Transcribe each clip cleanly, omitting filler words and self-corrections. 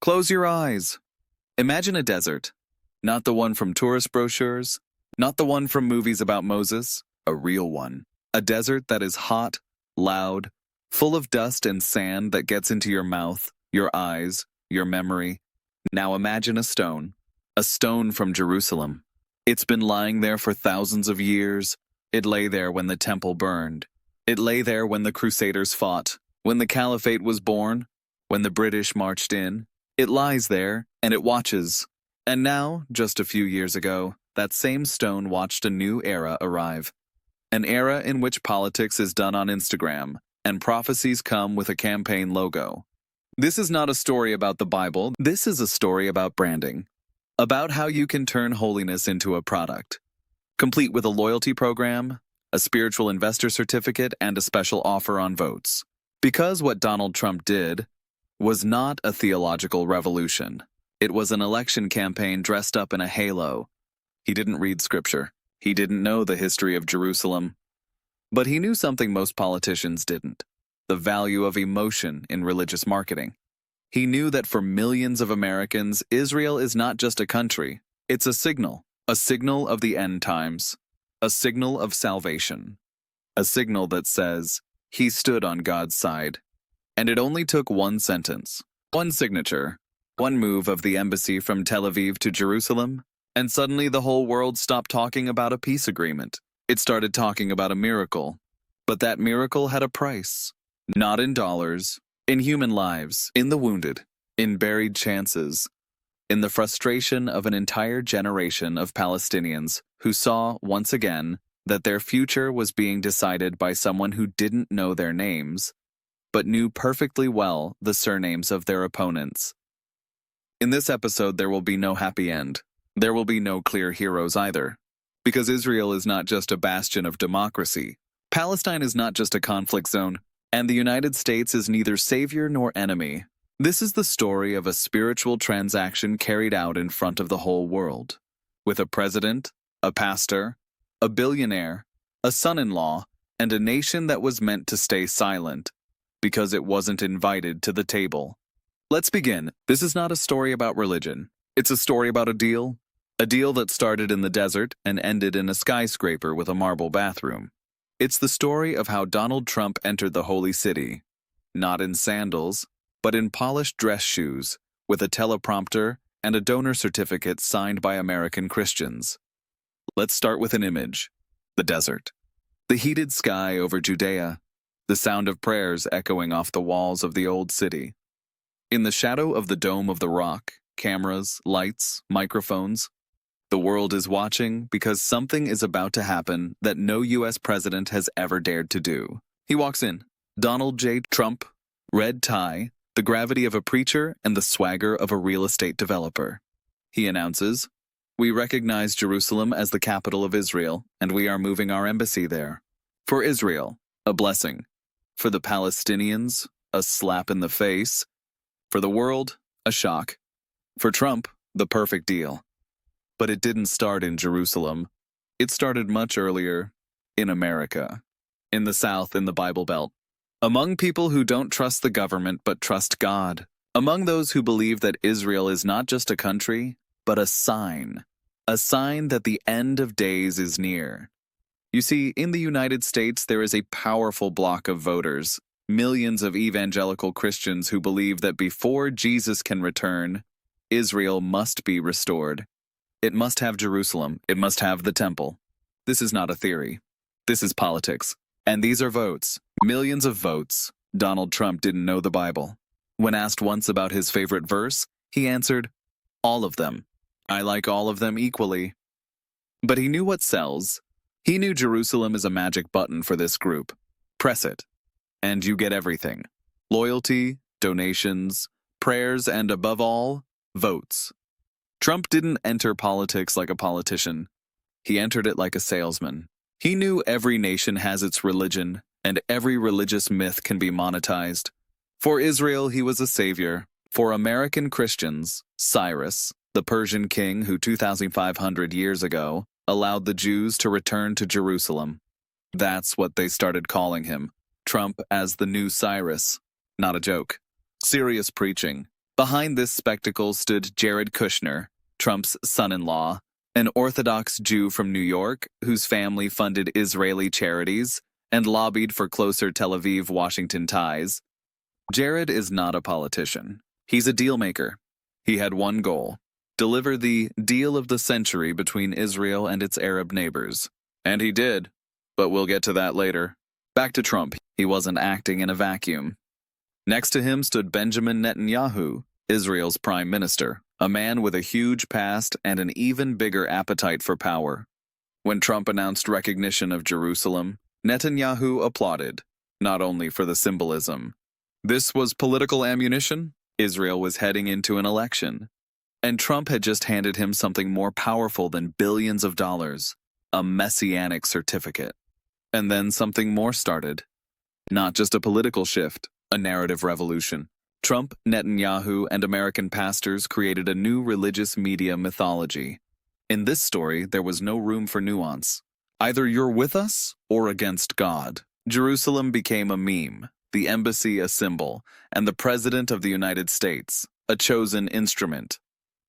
Close your eyes. Imagine a desert. Not the one from tourist brochures, not the one from movies about Moses, a real one. A desert that is hot, loud, full of dust and sand that gets into your mouth, your eyes, your memory. Now imagine a stone from Jerusalem. It's been lying there for thousands of years. It lay there when the temple burned. It lay there when the Crusaders fought, when the Caliphate was born, when the British marched in. It lies there, and it watches. And now, just a few years ago, that same stone watched a new era arrive. An era in which politics is done on Instagram, and prophecies come with a campaign logo. This is not a story about the Bible, this is a story about branding. About how you can turn holiness into a product. Complete with a loyalty program, a spiritual investor certificate, and a special offer on votes. Because what Donald Trump did was not a theological revolution. It was an election campaign dressed up in a halo. He didn't read scripture. He didn't know the history of Jerusalem. But he knew something most politicians didn't: the value of emotion in religious marketing. He knew that for millions of Americans, Israel is not just a country. It's a signal of the end times, a signal of salvation, a signal that says, he stood on God's side. And it only took one sentence, one signature, one move of the embassy from Tel Aviv to Jerusalem, and suddenly the whole world stopped talking about a peace agreement. It started talking about a miracle. But that miracle had a price. Not in dollars, in human lives, in the wounded, in buried chances, in the frustration of an entire generation of Palestinians who saw, once again, that their future was being decided by someone who didn't know their names, but knew perfectly well the surnames of their opponents. In this episode, there will be no happy end. There will be no clear heroes either. Because Israel is not just a bastion of democracy. Palestine is not just a conflict zone. And the United States is neither savior nor enemy. This is the story of a spiritual transaction carried out in front of the whole world. With a president, a pastor, a billionaire, a son-in-law, and a nation that was meant to stay silent because it wasn't invited to the table. Let's begin. This is not a story about religion. It's a story about a deal that started in the desert and ended in a skyscraper with a marble bathroom. It's the story of how Donald Trump entered the holy city, not in sandals, but in polished dress shoes, with a teleprompter and a donor certificate signed by American Christians. Let's start with an image: the desert. The heated sky over Judea, the sound of prayers echoing off the walls of the old city. In the shadow of the Dome of the Rock, cameras, lights, microphones. The world is watching because something is about to happen that no U.S. president has ever dared to do. He walks in. Donald J. Trump, red tie, the gravity of a preacher, and the swagger of a real estate developer. He announces, "We recognize Jerusalem as the capital of Israel, and we are moving our embassy there. For Israel, a blessing. For the Palestinians, a slap in the face. For the world, a shock. For Trump, the perfect deal." But it didn't start in Jerusalem. It started much earlier, in America, in the South, in the Bible Belt. Among people who don't trust the government but trust God. Among those who believe that Israel is not just a country, but a sign that the end of days is near. You see, in the United States, there is a powerful block of voters, millions of evangelical Christians who believe that before Jesus can return, Israel must be restored. It must have Jerusalem. It must have the temple. This is not a theory. This is politics. And these are votes. Millions of votes. Donald Trump didn't know the Bible. When asked once about his favorite verse, he answered, "All of them. I like all of them equally." But he knew what sells. He knew Jerusalem is a magic button for this group. Press it, and you get everything. Loyalty, donations, prayers, and above all, votes. Trump didn't enter politics like a politician. He entered it like a salesman. He knew every nation has its religion, and every religious myth can be monetized. For Israel, he was a savior. For American Christians, Cyrus, the Persian king who 2,500 years ago allowed the Jews to return to Jerusalem. That's what they started calling him. Trump as the new Cyrus. Not a joke. Serious preaching. Behind this spectacle stood Jared Kushner, Trump's son-in-law, an Orthodox Jew from New York whose family funded Israeli charities and lobbied for closer Tel Aviv-Washington ties. Jared is not a politician. He's a dealmaker. He had one goal: deliver the deal of the century between Israel and its Arab neighbors. And he did, but we'll get to that later. Back to Trump. He wasn't acting in a vacuum. Next to him stood Benjamin Netanyahu, Israel's prime minister, a man with a huge past and an even bigger appetite for power. When Trump announced recognition of Jerusalem, Netanyahu applauded, not only for the symbolism. This was political ammunition. Israel was heading into an election. And Trump had just handed him something more powerful than billions of dollars, a messianic certificate. And then something more started. Not just a political shift, a narrative revolution. Trump, Netanyahu, and American pastors created a new religious media mythology. In this story, there was no room for nuance. Either you're with us or against God. Jerusalem became a meme, the embassy a symbol, and the President of the United States a chosen instrument.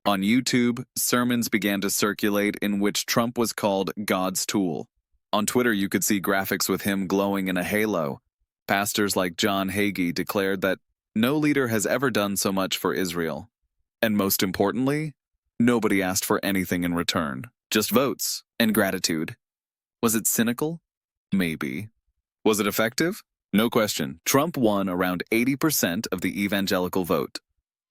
On YouTube, sermons began to circulate in which Trump was called God's tool. On Twitter, you could see graphics with him glowing in a halo. Pastors like John Hagee declared that no leader has ever done so much for Israel. And most importantly, nobody asked for anything in return, just votes and gratitude. Was it cynical? Maybe. Was it effective? No question. Trump won around 80% of the evangelical vote.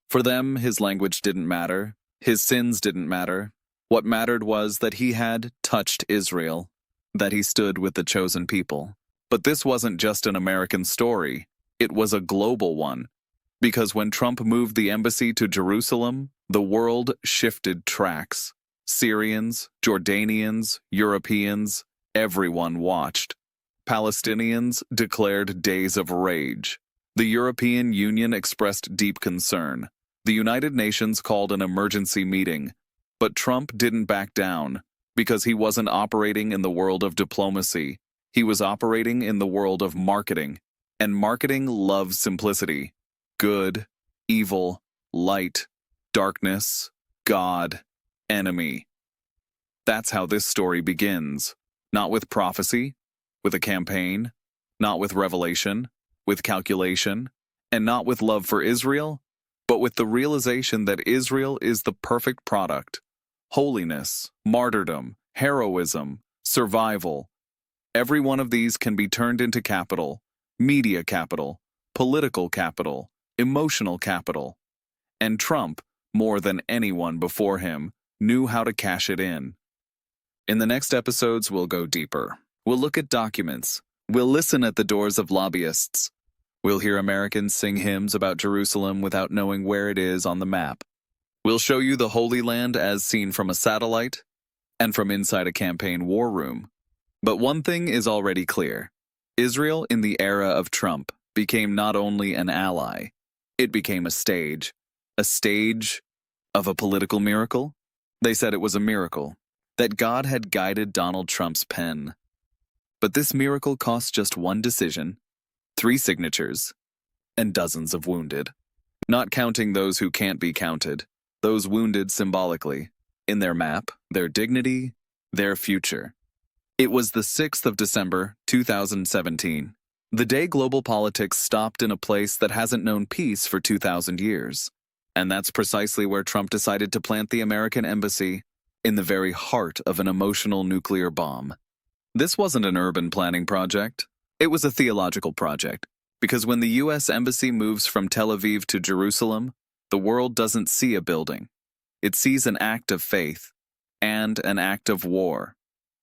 For them, his language didn't matter. His sins didn't matter. What mattered was that he had touched Israel, that he stood with the chosen people. But this wasn't just an American story. It was a global one. Because when Trump moved the embassy to Jerusalem, the world shifted tracks. Syrians, Jordanians, Europeans, everyone watched. Palestinians declared days of rage. The European Union expressed deep concern. The United Nations called an emergency meeting. But Trump didn't back down, because he wasn't operating in the world of diplomacy. He was operating in the world of marketing. And marketing loves simplicity. Good, evil, light, darkness, God, enemy. That's how this story begins. Not with prophecy, with a campaign, not with revelation, with calculation, and not with love for Israel, but with the realization that Israel is the perfect product. Holiness, martyrdom, heroism, survival. Every one of these can be turned into capital, media capital, political capital, emotional capital. And Trump, more than anyone before him, knew how to cash it in. In the next episodes, we'll go deeper. We'll look at documents. We'll listen at the doors of lobbyists. We'll hear Americans sing hymns about Jerusalem without knowing where it is on the map. We'll show you the Holy Land as seen from a satellite and from inside a campaign war room. But one thing is already clear. Israel in the era of Trump became not only an ally, it became a stage of a political miracle. They said it was a miracle, that God had guided Donald Trump's pen. But this miracle cost just one decision, 3 signatures, and dozens of wounded. Not counting those who can't be counted, those wounded symbolically, in their map, their dignity, their future. It was the 6th of December, 2017, the day global politics stopped in a place that hasn't known peace for 2,000 years. And that's precisely where Trump decided to plant the American embassy, in the very heart of an emotional nuclear bomb. This wasn't an urban planning project. It was a theological project, because when the U.S. Embassy moves from Tel Aviv to Jerusalem, the world doesn't see a building. It sees an act of faith and an act of war.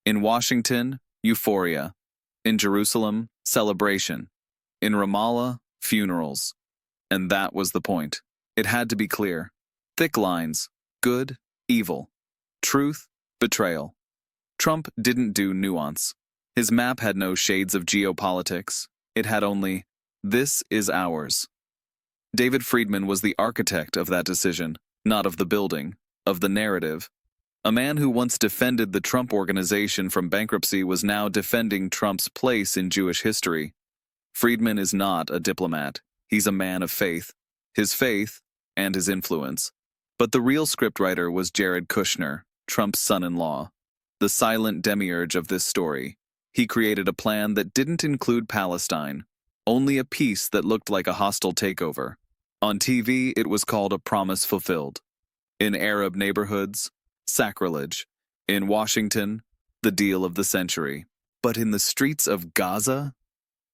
In Washington, euphoria. In Jerusalem, celebration. In Ramallah, funerals. And that was the point. It had to be clear. Thick lines, good, evil. Truth, betrayal. Trump didn't do nuance. His map had no shades of geopolitics. It had only, this is ours. David Friedman was the architect of that decision, not of the building, of the narrative. A man who once defended the Trump organization from bankruptcy was now defending Trump's place in Jewish history. Friedman is not a diplomat. He's a man of faith. His faith, and his influence. But the real scriptwriter was Jared Kushner, Trump's son-in-law, the silent demiurge of this story. He created a plan that didn't include Palestine, only a piece that looked like a hostile takeover. On TV, it was called a promise fulfilled. In Arab neighborhoods, sacrilege. In Washington, the deal of the century. But in the streets of Gaza,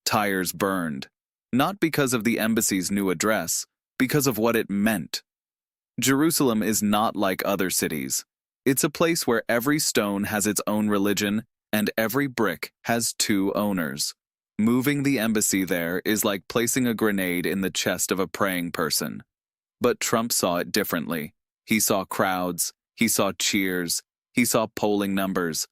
tires burned. Not because of the embassy's new address, because of what it meant. Jerusalem is not like other cities. It's a place where every stone has its own religion and every brick has two owners. Moving the embassy there is like placing a grenade in the chest of a praying person. But Trump saw it differently. He saw crowds, he saw cheers, he saw polling numbers.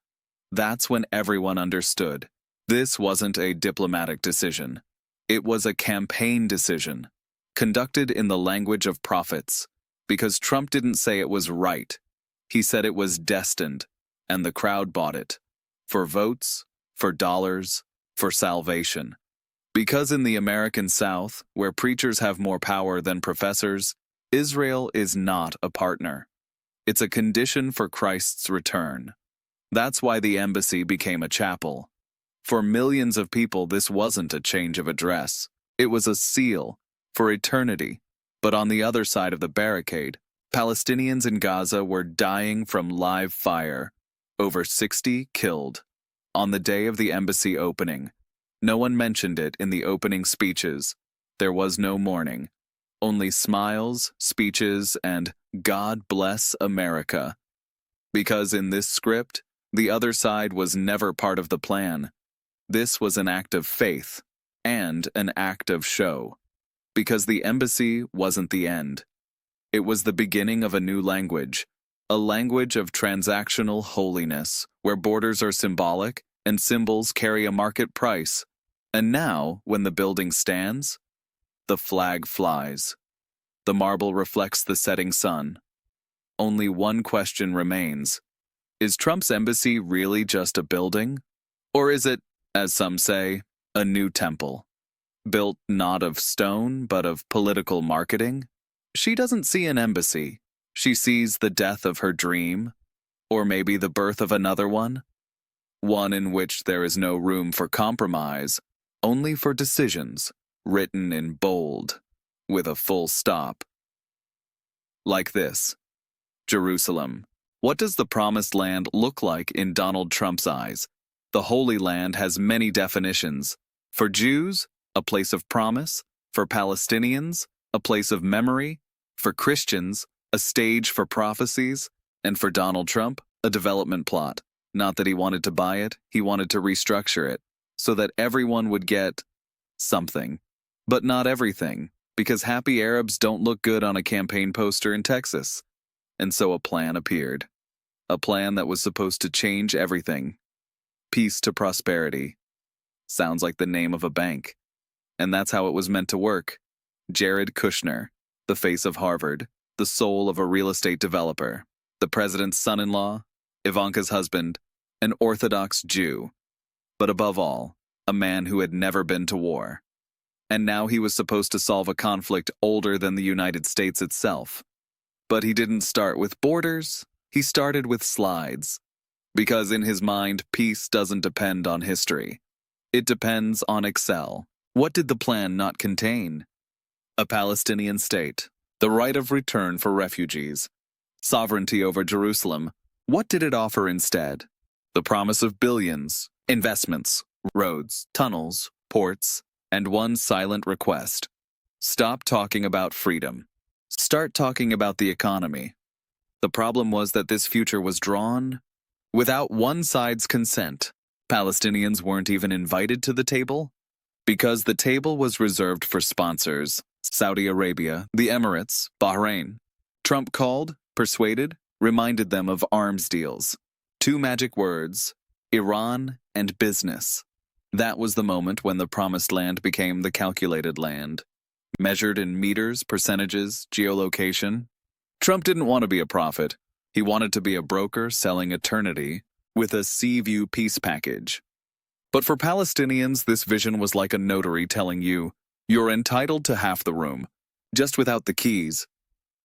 That's when everyone understood. This wasn't a diplomatic decision. It was a campaign decision, conducted in the language of prophets, because Trump didn't say it was right. He said it was destined, and the crowd bought it. For votes, for dollars, for salvation. Because in the American South, where preachers have more power than professors, Israel is not a partner. It's a condition for Christ's return. That's why the embassy became a chapel. For millions of people, this wasn't a change of address. It was a seal for eternity. But on the other side of the barricade, Palestinians in Gaza were dying from live fire. Over 60 killed. On the day of the embassy opening, no one mentioned it in the opening speeches. There was no mourning. Only smiles, speeches, and God bless America. Because in this script, the other side was never part of the plan. This was an act of faith and an act of show. Because the embassy wasn't the end. It was the beginning of a new language, a language of transactional holiness, where borders are symbolic and symbols carry a market price. And now, when the building stands, the flag flies. The marble reflects the setting sun. Only one question remains. Is Trump's embassy really just a building? Or is it, as some say, a new temple? Built not of stone, but of political marketing? She doesn't see an embassy. She sees the death of her dream, or maybe the birth of another one. One in which there is no room for compromise, only for decisions, written in bold, with a full stop. Like this. Jerusalem. What does the Promised Land look like in Donald Trump's eyes? The Holy Land has many definitions. For Jews, a place of promise. For Palestinians, a place of memory. For Christians, a stage for prophecies. And for Donald Trump, a development plot. Not that he wanted to buy it, he wanted to restructure it, so that everyone would get something. But not everything, because happy Arabs don't look good on a campaign poster in Texas. And so a plan appeared. A plan that was supposed to change everything. Peace to prosperity. Sounds like the name of a bank. And that's how it was meant to work. Jared Kushner, the face of Harvard, the soul of a real estate developer, the president's son-in-law, Ivanka's husband, an Orthodox Jew. But above all, a man who had never been to war. And now he was supposed to solve a conflict older than the United States itself. But he didn't start with borders, he started with slides. Because in his mind, peace doesn't depend on history. It depends on Excel. What did the plan not contain? A Palestinian state, the right of return for refugees, sovereignty over Jerusalem. What did it offer instead? The promise of billions, investments, roads, tunnels, ports, and one silent request. Stop talking about freedom. Start talking about the economy. The problem was that this future was drawn without one side's consent. Palestinians weren't even invited to the table because the table was reserved for sponsors, Saudi Arabia, the Emirates, Bahrain. Trump called, persuaded, reminded them of arms deals. Two magic words, Iran and business. That was the moment when the promised land became the calculated land. Measured in meters, percentages, geolocation. Trump didn't want to be a prophet. He wanted to be a broker selling eternity with a Sea-View peace package. But for Palestinians, this vision was like a notary telling you, you're entitled to half the room, just without the keys.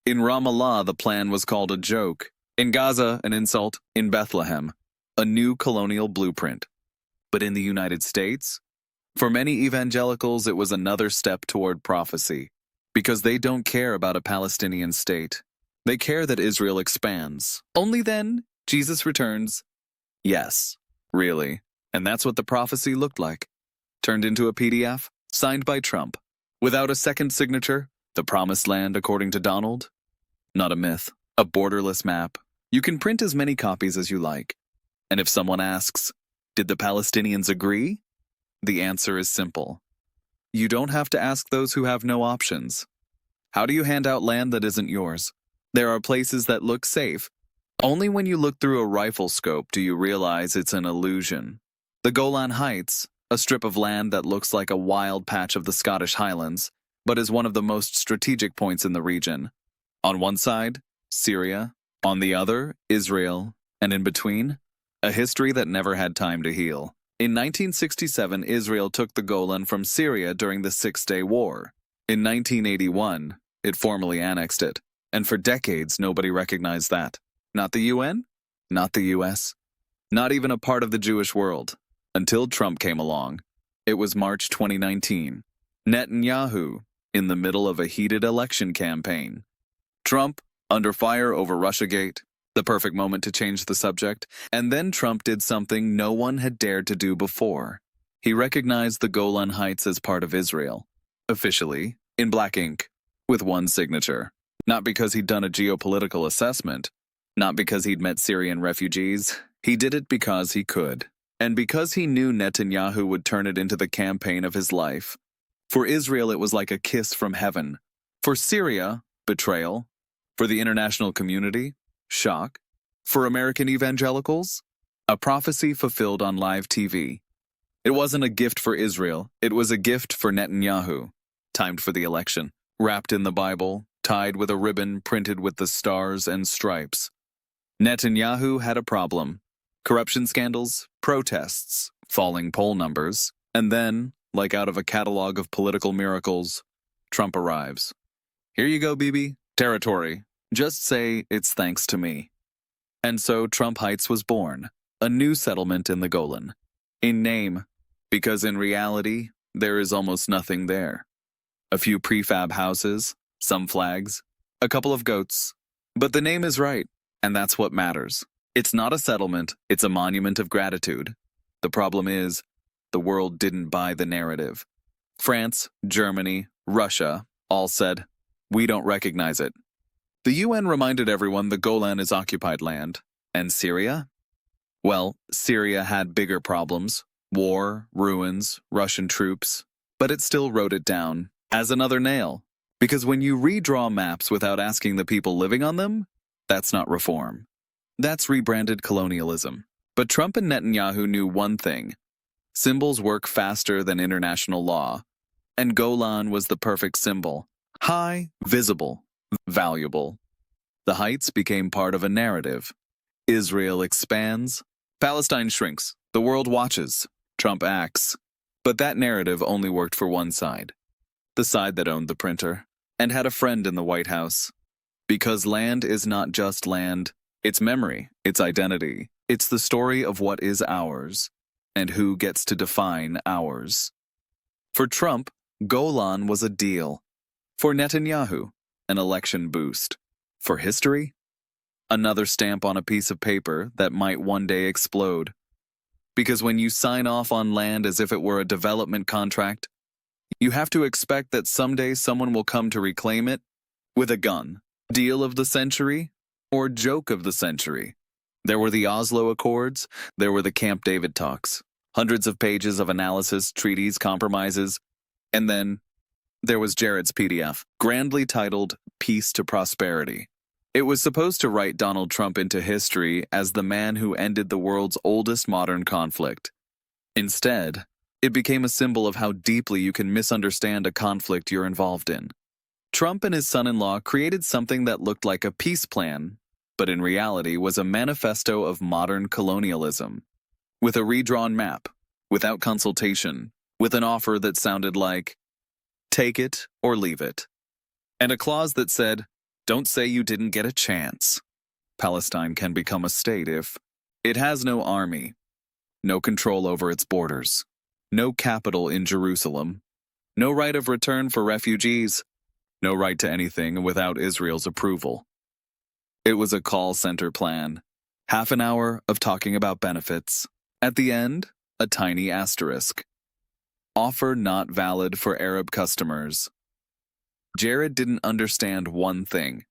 In Ramallah, the plan was called a joke. In Gaza, an insult. In Bethlehem, a new colonial blueprint. But in the United States, for many evangelicals, it was another step toward prophecy. Because they don't care about a Palestinian state. They care that Israel expands. Only then, Jesus returns. Yes, really. And that's what the prophecy looked like. Turned into a PDF, signed by Trump. Without a second signature, the promised land according to Donald? Not a myth, a borderless map. You can print as many copies as you like. And if someone asks, did the Palestinians agree? The answer is simple. You don't have to ask those who have no options. How do you hand out land that isn't yours? There are places that look safe. Only when you look through a rifle scope do you realize it's an illusion. The Golan Heights, a strip of land that looks like a wild patch of the Scottish Highlands, but is one of the most strategic points in the region. On one side, Syria. On the other, Israel. And in between, a history that never had time to heal. In 1967, Israel took the Golan from Syria during the Six-Day War. In 1981, it formally annexed it. And for decades, nobody recognized that. Not the UN, not the US, not even a part of the Jewish world. Until Trump came along. It was March 2019. Netanyahu, in the middle of a heated election campaign. Trump, under fire over Russiagate, the perfect moment to change the subject, and then Trump did something no one had dared to do before. He recognized the Golan Heights as part of Israel. Officially, in black ink, with one signature. Not because he'd done a geopolitical assessment, not because he'd met Syrian refugees, he did it because he could. And because he knew Netanyahu would turn it into the campaign of his life. For Israel, it was like a kiss from heaven. For Syria, betrayal. For the international community, shock. For American evangelicals, a prophecy fulfilled on live TV. It wasn't a gift for Israel, it was a gift for Netanyahu. Timed for the election, wrapped in the Bible, tied with a ribbon printed with the stars and stripes. Netanyahu had a problem. Corruption scandals, protests, falling poll numbers, and then, like out of a catalog of political miracles, Trump arrives. Here you go, Bibi. Territory. Just say it's thanks to me. And so Trump Heights was born, a new settlement in the Golan. In name, because in reality, there is almost nothing there. A few prefab houses, some flags, a couple of goats. But the name is right, and that's what matters. It's not a settlement, it's a monument of gratitude. The problem is, the world didn't buy the narrative. France, Germany, Russia all said, we don't recognize it. The UN reminded everyone the Golan is occupied land. And Syria? Well, Syria had bigger problems. War, ruins, Russian troops. But it still wrote it down as another nail. Because when you redraw maps without asking the people living on them, that's not reform. That's rebranded colonialism. But Trump and Netanyahu knew one thing. Symbols work faster than international law. And Golan was the perfect symbol. High, visible, valuable. The heights became part of a narrative. Israel expands. Palestine shrinks. The world watches. Trump acts. But that narrative only worked for one side. The side that owned the printer. And had a friend in the White House. Because land is not just land. It's memory. It's identity. It's the story of what is ours. And who gets to define ours. For Trump, Golan was a deal. For Netanyahu, an election boost. For history, another stamp on a piece of paper that might one day explode. Because when you sign off on land as if it were a development contract, you have to expect that someday someone will come to reclaim it with a gun. Deal of the century or joke of the century. There were the Oslo Accords, there were the Camp David talks, hundreds of pages of analysis, treaties, compromises, and then there was Jared's PDF, grandly titled Peace to Prosperity. It was supposed to write Donald Trump into history as the man who ended the world's oldest modern conflict. Instead, it became a symbol of how deeply you can misunderstand a conflict you're involved in. Trump and his son-in-law created something that looked like a peace plan, but in reality was a manifesto of modern colonialism. With a redrawn map, without consultation, with an offer that sounded like, take it or leave it. And a clause that said, Don't say you didn't get a chance. Palestine can become a state if it has no army, no control over its borders, no capital in Jerusalem, no right of return for refugees, no right to anything without Israel's approval. It was a call center plan. Half an hour of talking about benefits. At the end, a tiny asterisk. Offer not valid for Arab customers. Jared didn't understand one thing.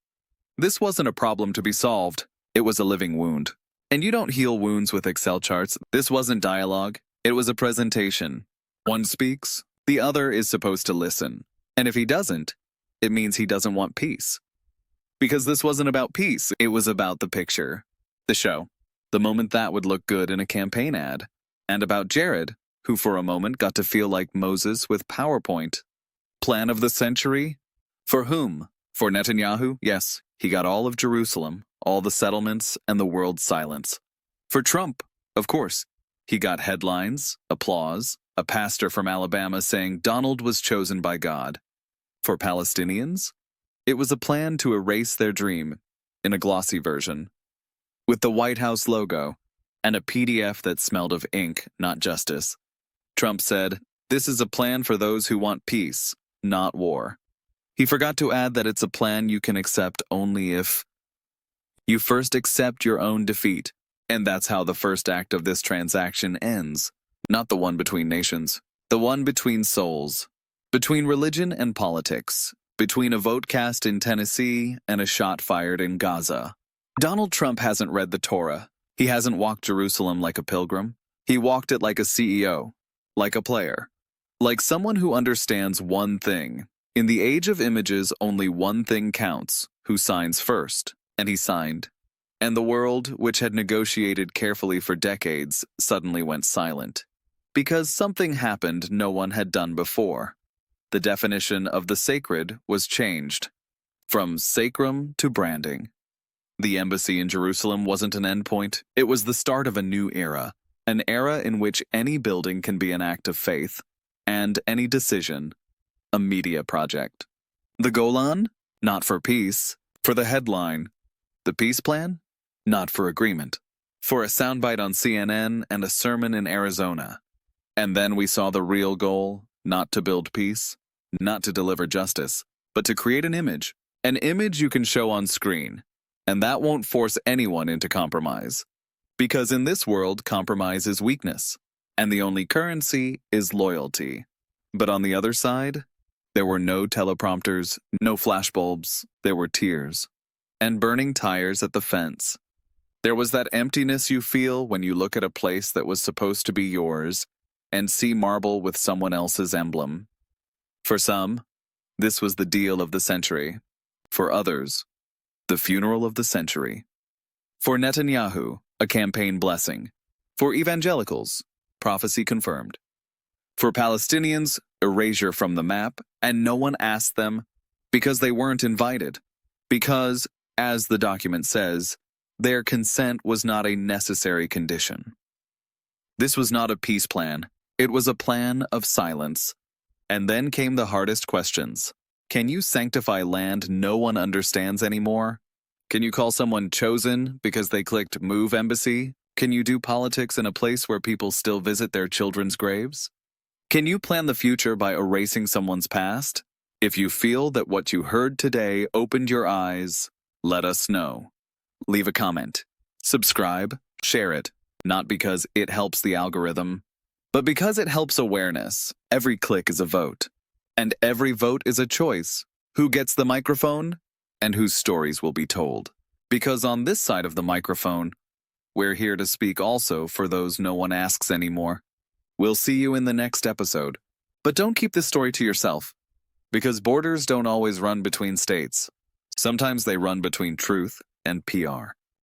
This wasn't a problem to be solved. It was a living wound. And you don't heal wounds with Excel charts. This wasn't dialogue. It was a presentation. One speaks, the other is supposed to listen. And if he doesn't, it means he doesn't want peace. Because this wasn't about peace, it was about the picture, the show, the moment that would look good in a campaign ad, and about Jared, who for a moment got to feel like Moses with PowerPoint. Plan of the century? For whom? For Netanyahu? Yes, he got all of Jerusalem, all the settlements, and the world's silence. For Trump? Of course. He got headlines, applause, a pastor from Alabama saying Donald was chosen by God. For Palestinians? It was a plan to erase their dream, in a glossy version, with the White House logo and a PDF that smelled of ink, not justice. Trump said, "This is a plan for those who want peace, not war." He forgot to add that it's a plan you can accept only if you first accept your own defeat, and that's how the first act of this transaction ends. Not the one between nations, the one between souls, between religion and politics, between a vote cast in Tennessee and a shot fired in Gaza. Donald Trump hasn't read the Torah. He hasn't walked Jerusalem like a pilgrim. He walked it like a CEO, like a player, like someone who understands one thing. In the age of images, only one thing counts: who signs first, and he signed. And the world, which had negotiated carefully for decades, suddenly went silent. Because something happened no one had done before. The definition of the sacred was changed, from sacrum to branding. The embassy in Jerusalem wasn't an endpoint, it was the start of a new era, an era in which any building can be an act of faith, and any decision, a media project. The Golan? Not for peace. For the headline. The peace plan? Not for agreement. For a soundbite on CNN and a sermon in Arizona. And then we saw the real goal, not to build peace, not to deliver justice, but to create an image you can show on screen. And that won't force anyone into compromise. Because in this world, compromise is weakness, and the only currency is loyalty. But on the other side, there were no teleprompters, no flashbulbs, there were tears, and burning tires at the fence. There was that emptiness you feel when you look at a place that was supposed to be yours and see marble with someone else's emblem. For some, this was the deal of the century. For others, the funeral of the century. For Netanyahu, a campaign blessing. For evangelicals, prophecy confirmed. For Palestinians, erasure from the map, and no one asked them because they weren't invited. Because, as the document says, their consent was not a necessary condition. This was not a peace plan. It was a plan of silence. And then came the hardest questions. Can you sanctify land no one understands anymore? Can you call someone chosen because they clicked Move Embassy? Can you do politics in a place where people still visit their children's graves? Can you plan the future by erasing someone's past? If you feel that what you heard today opened your eyes, let us know. Leave a comment. Subscribe, share it, not because it helps the algorithm, but because it helps awareness. Every click is a vote, and every vote is a choice. Who gets the microphone, and whose stories will be told. Because on this side of the microphone, we're here to speak also for those no one asks anymore. We'll see you in the next episode. But don't keep this story to yourself, because borders don't always run between states. Sometimes they run between truth and PR.